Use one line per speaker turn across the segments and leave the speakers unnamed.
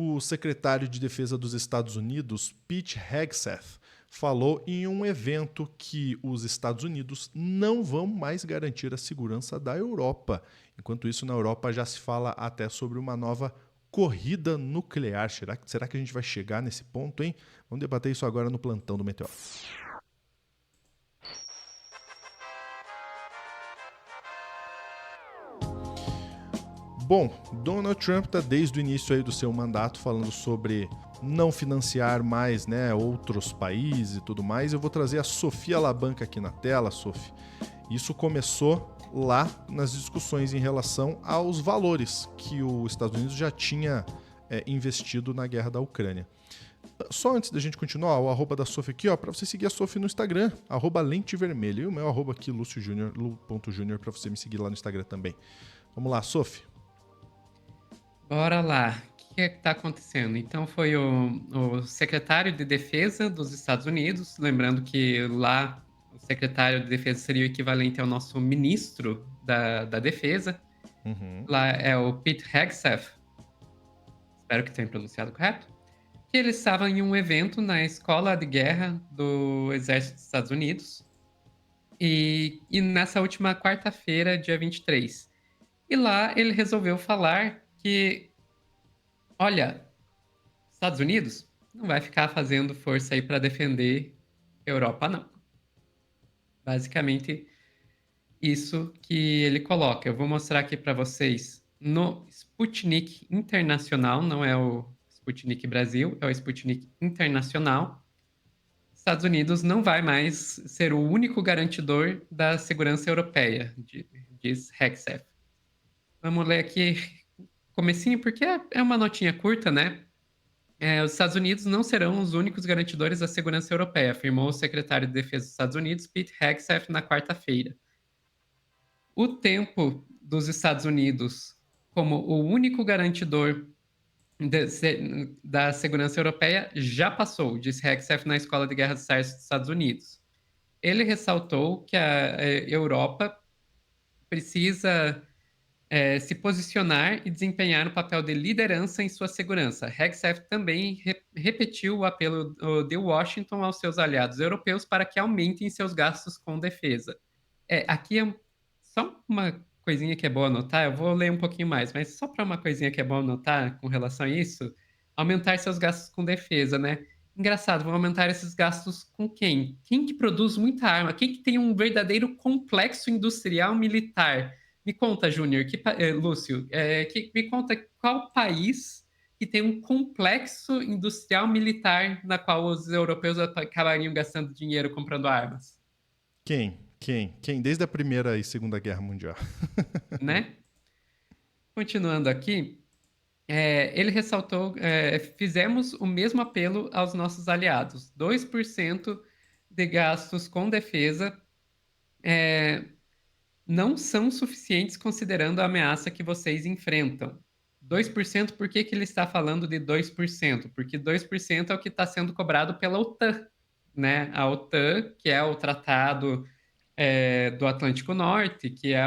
O secretário de Defesa dos Estados Unidos, Pete Hegseth, falou em um evento que os Estados Unidos não vão mais garantir a segurança da Europa. Enquanto isso, na Europa já se fala até sobre uma nova corrida nuclear. Será que a gente vai chegar nesse ponto, hein? Vamos debater isso agora no plantão do Meteoro. Bom, Donald Trump está desde o início aí do seu mandato falando sobre não financiar mais, né, outros países e tudo mais. Eu vou trazer a Sofia Labanca aqui na tela, Sophie. Isso começou lá nas discussões em relação aos valores que os Estados Unidos já tinha investido na guerra da Ucrânia. Só antes da gente continuar, o arroba da Sophie aqui, ó, para você seguir a Sophie no Instagram, arroba Lente Vermelha. E o meu arroba aqui, Lúcio Júnior, lu.júnior, para você me seguir lá no Instagram também. Vamos lá, Sophie.
Bora lá. O que é que está acontecendo? Então, foi o secretário de Defesa dos Estados Unidos, lembrando que lá o secretário de Defesa seria o equivalente ao nosso ministro da Defesa. Lá é o Pete Hegseth, espero que tenha pronunciado correto, que ele estava em um evento na Escola de Guerra do Exército dos Estados Unidos, e nessa última quarta-feira, dia 23. E lá ele resolveu falar que, olha, Estados Unidos não vai ficar fazendo força aí para defender a Europa, não. Basicamente, isso que ele coloca. Eu vou mostrar aqui para vocês no Sputnik Internacional, não é o Sputnik Brasil, é o Sputnik Internacional. Estados Unidos não vai mais ser o único garantidor da segurança europeia, diz Hegseth. Vamos ler aqui comecinho, porque é uma notinha curta, né? Os Estados Unidos não serão os únicos garantidores da segurança europeia, afirmou o secretário de Defesa dos Estados Unidos, Pete Hegseth, na quarta-feira. O tempo dos Estados Unidos como o único garantidor da segurança europeia já passou, disse Hegseth na Escola de Guerra dos Estados Unidos. Ele ressaltou que a Europa precisa se posicionar e desempenhar um papel de liderança em sua segurança. Hegseth também repetiu o apelo de Washington aos seus aliados europeus para que aumentem seus gastos com defesa. Aqui é só uma coisinha que é boa anotar, eu vou ler um pouquinho mais, mas só para uma coisinha que é boa anotar com relação a isso, aumentar seus gastos com defesa, né? Engraçado, vão aumentar esses gastos com quem? Quem que produz muita arma? Quem que tem um verdadeiro complexo industrial militar? Me conta, Júnior, Lúcio, me conta qual país que tem um complexo industrial militar na qual os europeus acabariam gastando dinheiro comprando armas,
Quem? Desde a Primeira e Segunda Guerra Mundial.
né? Continuando aqui, ele ressaltou, fizemos o mesmo apelo aos nossos aliados, 2% de gastos com defesa não são suficientes considerando a ameaça que vocês enfrentam. 2%, por que ele está falando de 2%? Porque 2% é o que está sendo cobrado pela OTAN, né? A OTAN, que é o Tratado do Atlântico Norte, que é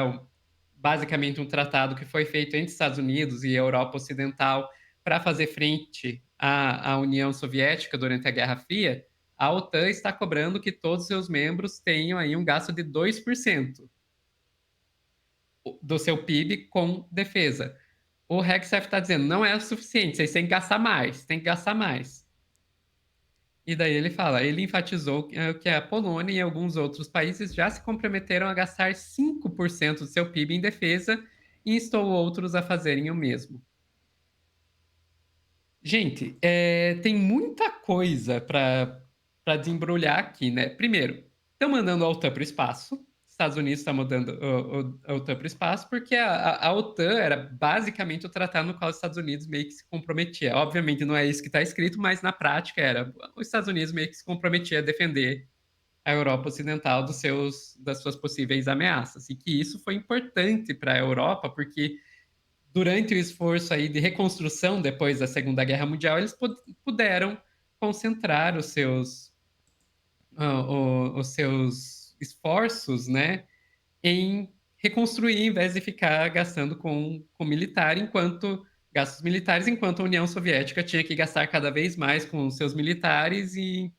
basicamente um tratado que foi feito entre Estados Unidos e Europa Ocidental para fazer frente à União Soviética durante a Guerra Fria. A OTAN está cobrando que todos os seus membros tenham aí um gasto de 2% do seu PIB com defesa. O Hegseth está dizendo, não é o suficiente, vocês têm que gastar mais, tem que gastar mais. E daí ele fala, ele enfatizou que a Polônia e alguns outros países já se comprometeram a gastar 5% do seu PIB em defesa e instou outros a fazerem o mesmo. Gente, tem muita coisa para desembrulhar aqui, né? Primeiro, estão mandando a OTAN para o espaço. Estados Unidos está mandando a OTAN para o espaço, porque a OTAN era basicamente o tratado no qual os Estados Unidos meio que se comprometia. Obviamente não é isso que está escrito, mas na prática era os Estados Unidos meio que se comprometia a defender a Europa Ocidental das suas possíveis ameaças. E que isso foi importante para a Europa, porque durante o esforço aí de reconstrução depois da Segunda Guerra Mundial, eles puderam concentrar os seus esforços, né, em reconstruir, em vez de ficar gastando com militar, enquanto gastos militares, enquanto a União Soviética tinha que gastar cada vez mais com os seus militares e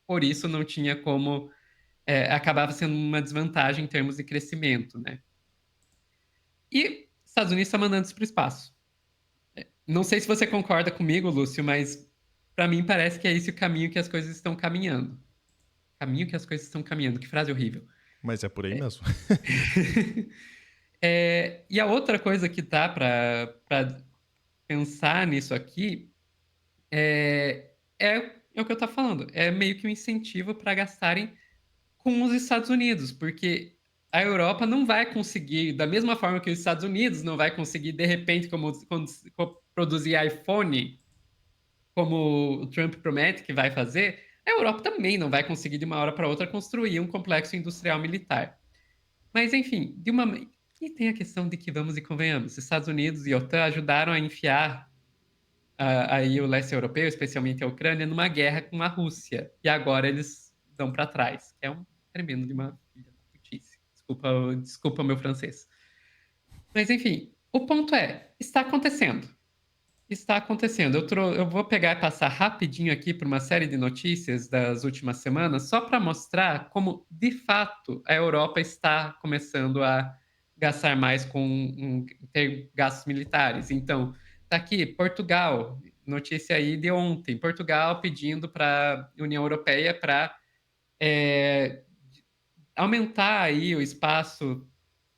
por isso não tinha como, acabava sendo uma desvantagem em termos de crescimento, né? E Estados Unidos está mandando isso para o espaço. Não sei se você concorda comigo, Lúcio, mas para mim parece que é esse o caminho que as coisas estão caminhando. Caminho que as coisas estão caminhando. Que frase horrível.
Mas é por aí mesmo.
E a outra coisa que tá para pensar nisso aqui é o que eu estava falando. É meio que um incentivo para gastarem com os Estados Unidos, porque a Europa não vai conseguir, da mesma forma que os Estados Unidos não vai conseguir, de repente, como produzir iPhone, como o Trump promete que vai fazer, a Europa também não vai conseguir, de uma hora para outra, construir um complexo industrial militar. Mas, enfim, e tem a questão de que, vamos e convenhamos, Estados Unidos e OTAN ajudaram a enfiar aí o leste europeu, especialmente a Ucrânia, numa guerra com a Rússia. E agora eles dão para trás, que é um tremendo de uma filha da putice. Desculpa o meu francês. Mas, enfim, o ponto é, está acontecendo. Está acontecendo. Eu vou pegar e passar rapidinho aqui por uma série de notícias das últimas semanas, só para mostrar como, de fato, a Europa está começando a gastar mais ter gastos militares. Então, tá aqui, Portugal, notícia aí de ontem, Portugal pedindo para a União Europeia para aumentar aí o espaço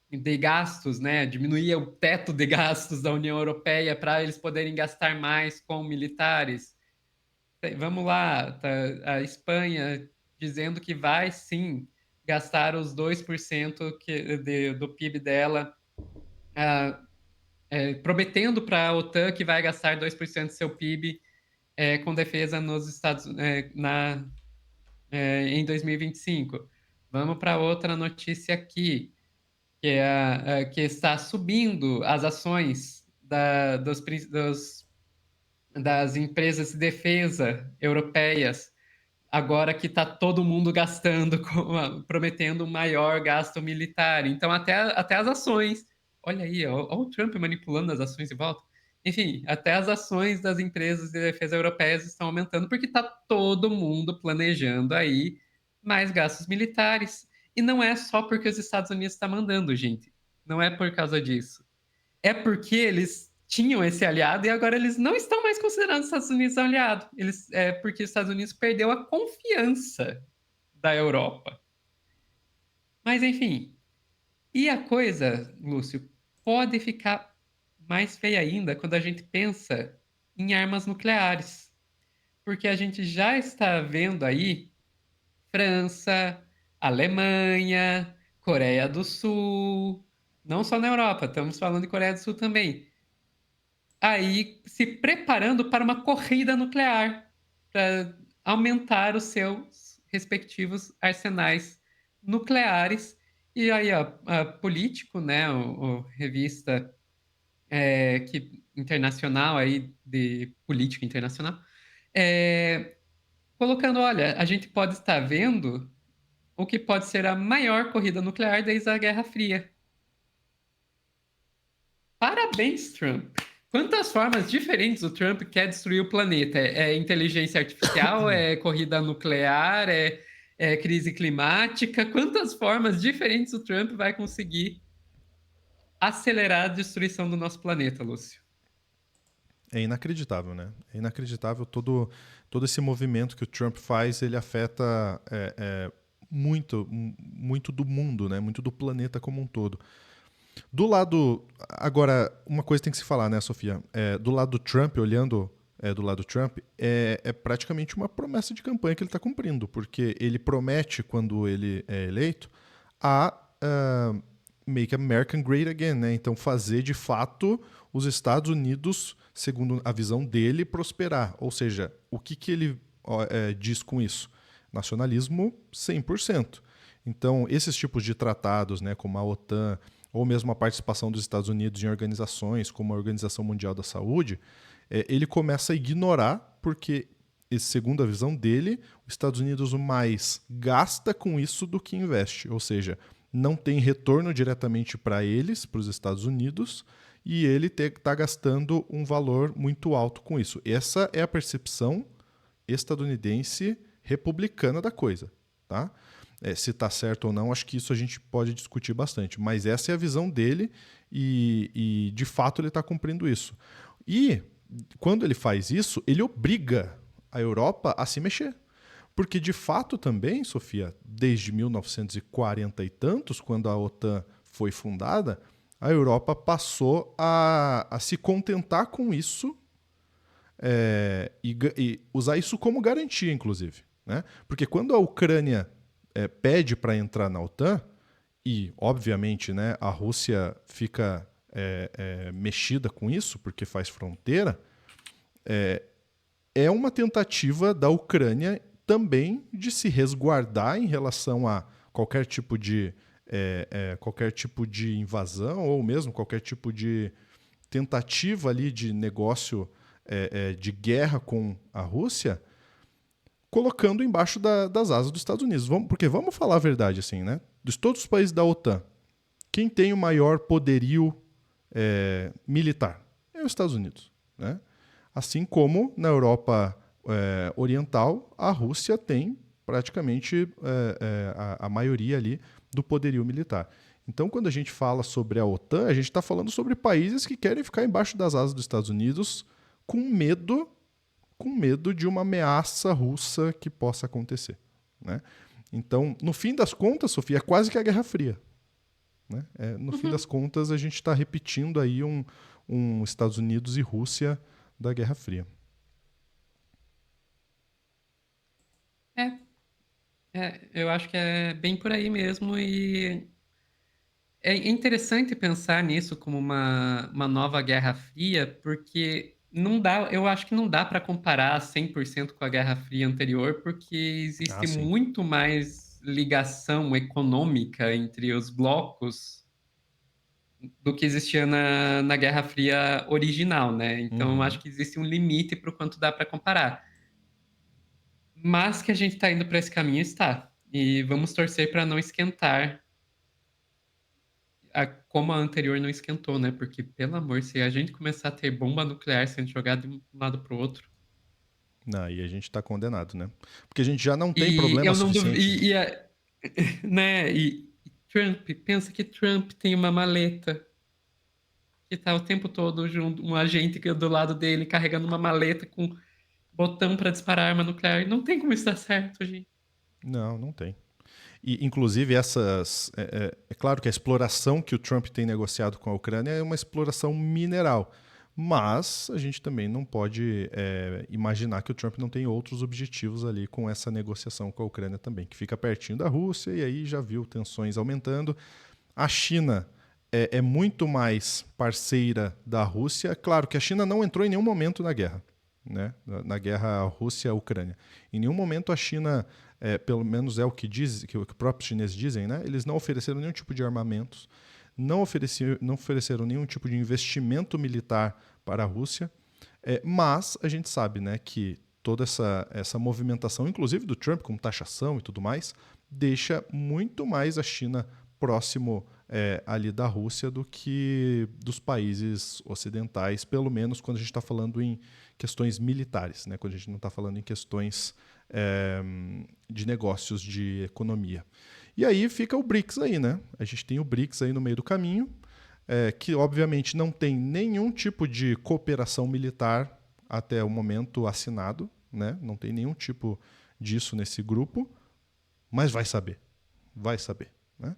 de gastos, né? Diminuir o teto de gastos da União Europeia para eles poderem gastar mais com militares. Vamos lá, tá a Espanha dizendo que vai sim gastar os 2% do PIB dela, prometendo para a OTAN que vai gastar 2% do seu PIB com defesa nos Estados em 2025. Vamos para outra notícia aqui que está subindo as ações das empresas de defesa europeias, agora que está todo mundo gastando, prometendo um maior gasto militar. Então, até as ações. Olha aí, ó, o Trump manipulando as ações de volta. Enfim, até as ações das empresas de defesa europeias estão aumentando, porque está todo mundo planejando aí mais gastos militares. E não é só porque os Estados Unidos estão mandando, gente. Não é por causa disso. É porque eles tinham esse aliado e agora eles não estão mais considerando os Estados Unidos aliado. Porque os Estados Unidos perdeu a confiança da Europa. Mas, enfim. E a coisa, Lúcio, pode ficar mais feia ainda quando a gente pensa em armas nucleares. Porque a gente já está vendo aí França, Alemanha, Coreia do Sul, não só na Europa, estamos falando de Coreia do Sul também. Aí se preparando para uma corrida nuclear, para aumentar os seus respectivos arsenais nucleares. E aí, ó, a Político, né, o revista internacional aí de política internacional, colocando, olha, a gente pode estar vendo o que pode ser a maior corrida nuclear desde a Guerra Fria. Parabéns, Trump! Quantas formas diferentes o Trump quer destruir o planeta? É inteligência artificial? É corrida nuclear? É crise climática? Quantas formas diferentes o Trump vai conseguir acelerar a destruição do nosso planeta, Lúcio?
É inacreditável, né? É inacreditável todo esse movimento que o Trump faz, ele afeta muito, muito do mundo, né? Muito do planeta como um todo. Do lado. Agora, uma coisa tem que se falar, né, Sofia? Do lado do Trump, olhando do lado do Trump, é praticamente uma promessa de campanha que ele está cumprindo, porque ele promete, quando ele é eleito, Make America Great Again, né? Então, fazer de fato os Estados Unidos, segundo a visão dele, prosperar. Ou seja, o que ele diz com isso? Nacionalismo 100%. Então, esses tipos de tratados, né, como a OTAN, ou mesmo a participação dos Estados Unidos em organizações como a Organização Mundial da Saúde, ele começa a ignorar, porque, segundo a visão dele, os Estados Unidos mais gasta com isso do que investe. Ou seja, não tem retorno diretamente para eles, para os Estados Unidos, e ele está gastando um valor muito alto com isso. Essa é a percepção estadunidense republicana da coisa, tá? Se está certo ou não, acho que isso a gente pode discutir bastante, mas essa é a visão dele e de fato ele está cumprindo isso. E quando ele faz isso, ele obriga a Europa a se mexer. Porque, de fato, também, Sofia, desde 1940 e tantos, quando a OTAN foi fundada, a Europa passou a se contentar com isso e usar isso como garantia, inclusive. Né? Porque quando a Ucrânia pede para entrar na OTAN, e, obviamente, né, a Rússia fica mexida com isso, porque faz fronteira, é uma tentativa da Ucrânia também de se resguardar em relação a qualquer tipo de invasão ou mesmo qualquer tipo de tentativa ali de negócio de guerra com a Rússia, colocando embaixo das asas dos Estados Unidos. Porque vamos falar a verdade assim, né? De todos os países da OTAN, quem tem o maior poderio militar? É os Estados Unidos, né? Assim como na Europa Oriental, a Rússia tem praticamente a maioria ali do poderio militar. Então, quando a gente fala sobre a OTAN, a gente está falando sobre países que querem ficar embaixo das asas dos Estados Unidos com medo de uma ameaça russa que possa acontecer. Né? Então, no fim das contas, Sofia, é quase que a Guerra Fria. Né? No fim das contas, a gente está repetindo aí um Estados Unidos e Rússia da Guerra Fria.
Eu acho que é bem por aí mesmo, e é interessante pensar nisso como uma nova Guerra Fria, porque não dá, eu acho que não dá para comparar 100% com a Guerra Fria anterior, porque
Ah,
existe
sim.
muito mais ligação econômica entre os blocos do que existia na Guerra Fria original, né? Então, eu acho
Uhum.
que existe um limite para o quanto dá para comparar. Mas que a gente está indo para esse caminho, está. E vamos torcer para não esquentar como a anterior não esquentou, né? Porque, pelo amor, se a gente começar a ter bomba nuclear sendo jogada de um lado para o outro.
Não, e a gente está condenado, né? Porque a gente já não tem
E
problema
eu não
suficiente.
duvido. Né? E Trump, pensa que Trump tem uma maleta que tá o tempo todo junto, um agente do lado dele carregando uma maleta com botão para disparar arma nuclear. Não tem como isso dar certo, gente.
Não, não tem. E, inclusive, é claro que a exploração que o Trump tem negociado com a Ucrânia é uma exploração mineral. Mas a gente também não pode imaginar que o Trump não tem outros objetivos ali com essa negociação com a Ucrânia também, que fica pertinho da Rússia e aí já viu tensões aumentando. A China é muito mais parceira da Rússia. Claro que a China não entrou em nenhum momento na guerra, né? Na guerra Rússia-Ucrânia. Em nenhum momento a China, pelo menos é o que diz, que os próprios chineses dizem, né? Eles não ofereceram nenhum tipo de armamentos, não ofereceram nenhum tipo de investimento militar para a Rússia, mas a gente sabe, né, que toda essa movimentação, inclusive do Trump, com taxação e tudo mais, deixa muito mais a China próximo ali da Rússia do que dos países ocidentais, pelo menos quando a gente está falando em questões militares, né, quando a gente não está falando em questões de negócios, de economia. E aí fica o BRICS aí, né? A gente tem o BRICS aí no meio do caminho, que obviamente não tem nenhum tipo de cooperação militar até o momento assinado, né? Não tem nenhum tipo disso nesse grupo, mas vai saber, né?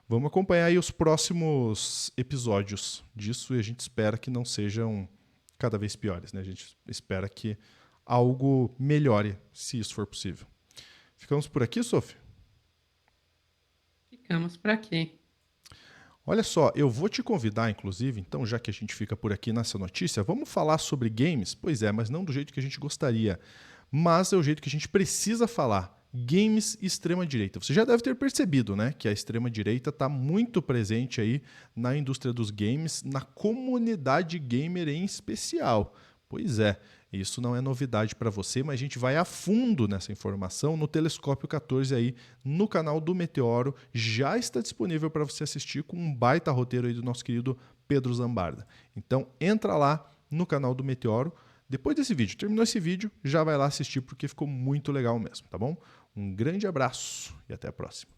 Vamos acompanhar aí os próximos episódios disso e a gente espera que não sejam cada vez piores, né? A gente espera que algo melhore, se isso for possível. Ficamos por aqui, Sophie?
Ficamos por aqui.
Olha só, eu vou te convidar, inclusive, então, já que a gente fica por aqui nessa notícia, vamos falar sobre games? Pois é, mas não do jeito que a gente gostaria. Mas é o jeito que a gente precisa falar. Games e extrema-direita. Você já deve ter percebido, né, que a extrema-direita está muito presente aí na indústria dos games, na comunidade gamer em especial. Pois é, isso não é novidade para você, mas a gente vai a fundo nessa informação no Telescópio 14 aí, no canal do Meteoro. Já está disponível para você assistir com um baita roteiro aí do nosso querido Pedro Zambarda. Então entra lá no canal do Meteoro. Depois desse vídeo, terminou esse vídeo, já vai lá assistir porque ficou muito legal mesmo, tá bom? Um grande abraço e até a próxima.